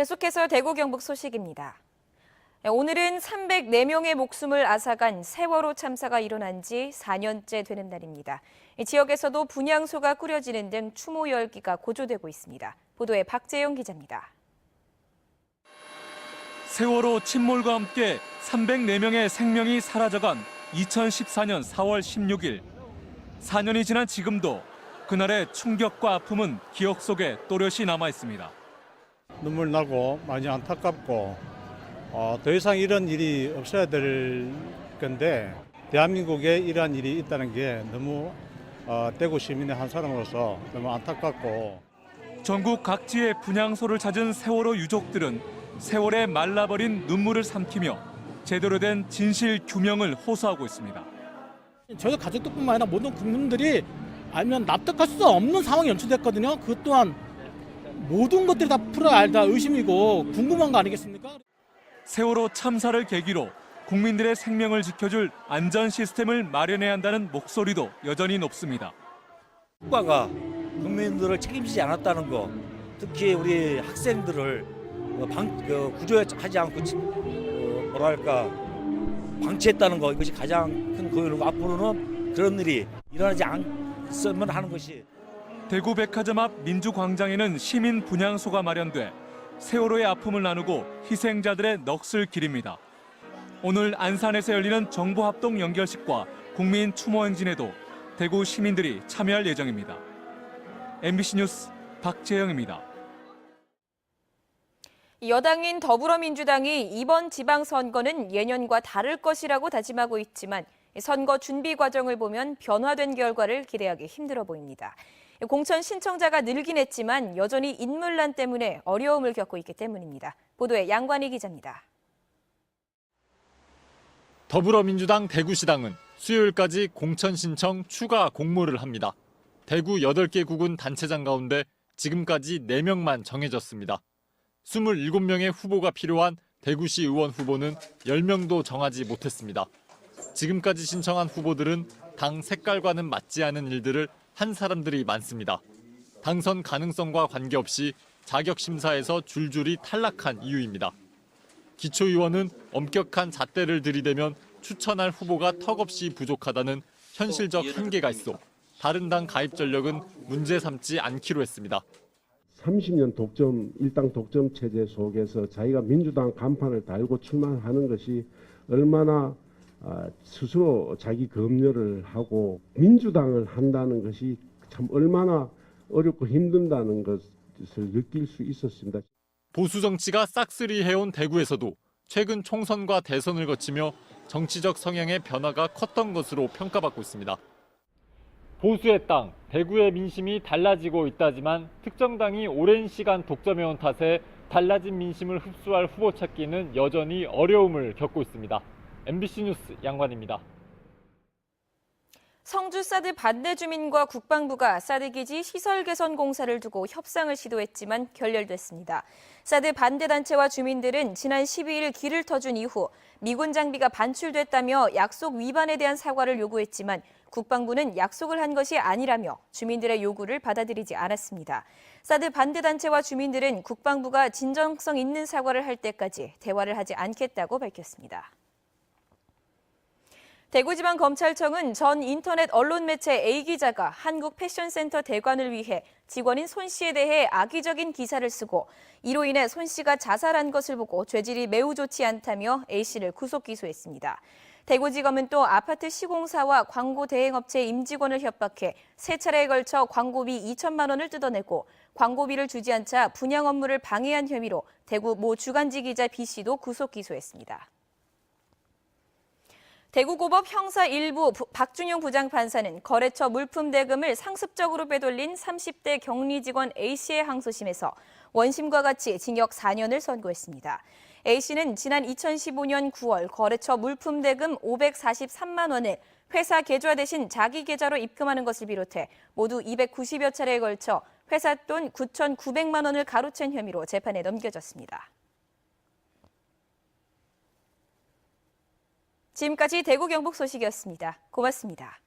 계속해서 대구 경북 소식입니다. 오늘은 304명의 목숨을 앗아간 세월호 참사가 일어난 지 4년째 되는 날입니다. 지역에서도 분향소가 꾸려지는 등 추모 열기가 고조되고 있습니다. 보도에 박재영 기자입니다. 세월호 침몰과 함께 304명의 생명이 사라져간 2014년 4월 16일. 4년이 지난 지금도 그날의 충격과 아픔은 기억 속에 또렷이 남아 있습니다. 눈물 나고 많이 안타깝고 더 이상 이런 일이 없어야 될 건데 대한민국에 이러한 일이 있다는 게 너무 대구 시민의 한 사람으로서 너무 안타깝고. 전국 각지의 분향소를 찾은 세월호 유족들은 세월에 말라버린 눈물을 삼키며 제대로 된 진실 규명을 호소하고 있습니다. 저희 가족들뿐만 아니라 모든 국민들이 알면 납득할 수 없는 상황이 연출됐거든요. 그것 또한 모든 것들이 다 풀어야 알다 의심이고 궁금한 거 아니겠습니까? 세월호 참사를 계기로 국민들의 생명을 지켜줄 안전 시스템을 마련해야 한다는 목소리도 여전히 높습니다. 국가가 국민들을 책임지지 않았다는 거, 특히 우리 학생들을 구조하지 않고 방치했다는 거, 이것이 가장 큰 고의로 앞으로는 그런 일이 일어나지 않았으면 하는 것이. 대구 백화점 앞 민주광장에는 시민 분향소가 마련돼 세월호의 아픔을 나누고 희생자들의 넋을 기립니다. 오늘 안산에서 열리는 정보합동 연결식과 국민 추모 행진에도 대구 시민들이 참여할 예정입니다. MBC 뉴스 박재영입니다. 여당인 더불어민주당이 이번 지방선거는 예년과 다를 것이라고 다짐하고 있지만 선거 준비 과정을 보면 변화된 결과를 기대하기 힘들어 보입니다. 공천 신청자가 늘긴 했지만 여전히 인물난 때문에 어려움을 겪고 있기 때문입니다. 보도에 양관희 기자입니다. 더불어민주당 대구시당은 수요일까지 공천 신청 추가 공모를 합니다. 대구 8개 구군 단체장 가운데 지금까지 4명만 정해졌습니다. 27명의 후보가 필요한 대구시 의원 후보는 10명도 정하지 못했습니다. 지금까지 신청한 후보들은 당 색깔과는 맞지 않은 일들을 한 사람들이 많습니다. 당선 가능성과 관계없이 자격심사에서 줄줄이 탈락한 이유입니다. 기초의원은 엄격한 잣대를 들이대면 추천할 후보가 턱없이 부족하다는 현실적 한계가 있어 다른 당 가입 전력은 문제 삼지 않기로 했습니다. 30년 일당 독점 체제 속에서 자기가 민주당 간판을 달고 출마하는 것이 얼마나 스스로 자기 검열을 하고 민주당을 한다는 것이 참 얼마나 어렵고 힘든다는 것을 느낄 수 있었습니다. 보수 정치가 싹쓸이 해온 대구에서도 최근 총선과 대선을 거치며 정치적 성향의 변화가 컸던 것으로 평가받고 있습니다. 보수의 땅, 대구의 민심이 달라지고 있다지만 특정 당이 오랜 시간 독점해온 탓에 달라진 민심을 흡수할 후보 찾기는 여전히 어려움을 겪고 있습니다. MBC 뉴스 양관입니다. 성주 사드 반대 주민과 국방부가 사드 기지 시설 개선 공사를 두고 협상을 시도했지만 결렬됐습니다. 사드 반대 단체와 주민들은 지난 12일 길을 터준 이후 미군 장비가 반출됐다며 약속 위반에 대한 사과를 요구했지만 국방부는 약속을 한 것이 아니라며 주민들의 요구를 받아들이지 않았습니다. 사드 반대 단체와 주민들은 국방부가 진정성 있는 사과를 할 때까지 대화를 하지 않겠다고 밝혔습니다. 대구지방검찰청은 전 인터넷 언론 매체 A기자가 한국패션센터 대관을 위해 직원인 손 씨에 대해 악의적인 기사를 쓰고 이로 인해 손 씨가 자살한 것을 보고 죄질이 매우 좋지 않다며 A 씨를 구속 기소했습니다. 대구지검은 또 아파트 시공사와 광고 대행업체 임직원을 협박해 3차례에 걸쳐 광고비 2천만 원을 뜯어내고 광고비를 주지 않자 분양 업무를 방해한 혐의로 대구 모 주간지 기자 B 씨도 구속 기소했습니다. 대구고법 형사 1부 박준용 부장판사는 거래처 물품 대금을 상습적으로 빼돌린 30대 격리 직원 A씨의 항소심에서 원심과 같이 징역 4년을 선고했습니다. A씨는 지난 2015년 9월 거래처 물품 대금 543만 원을 회사 계좌 대신 자기 계좌로 입금하는 것을 비롯해 모두 290여 차례에 걸쳐 회사 돈 9,900만 원을 가로챈 혐의로 재판에 넘겨졌습니다. 지금까지 대구 경북 소식이었습니다. 고맙습니다.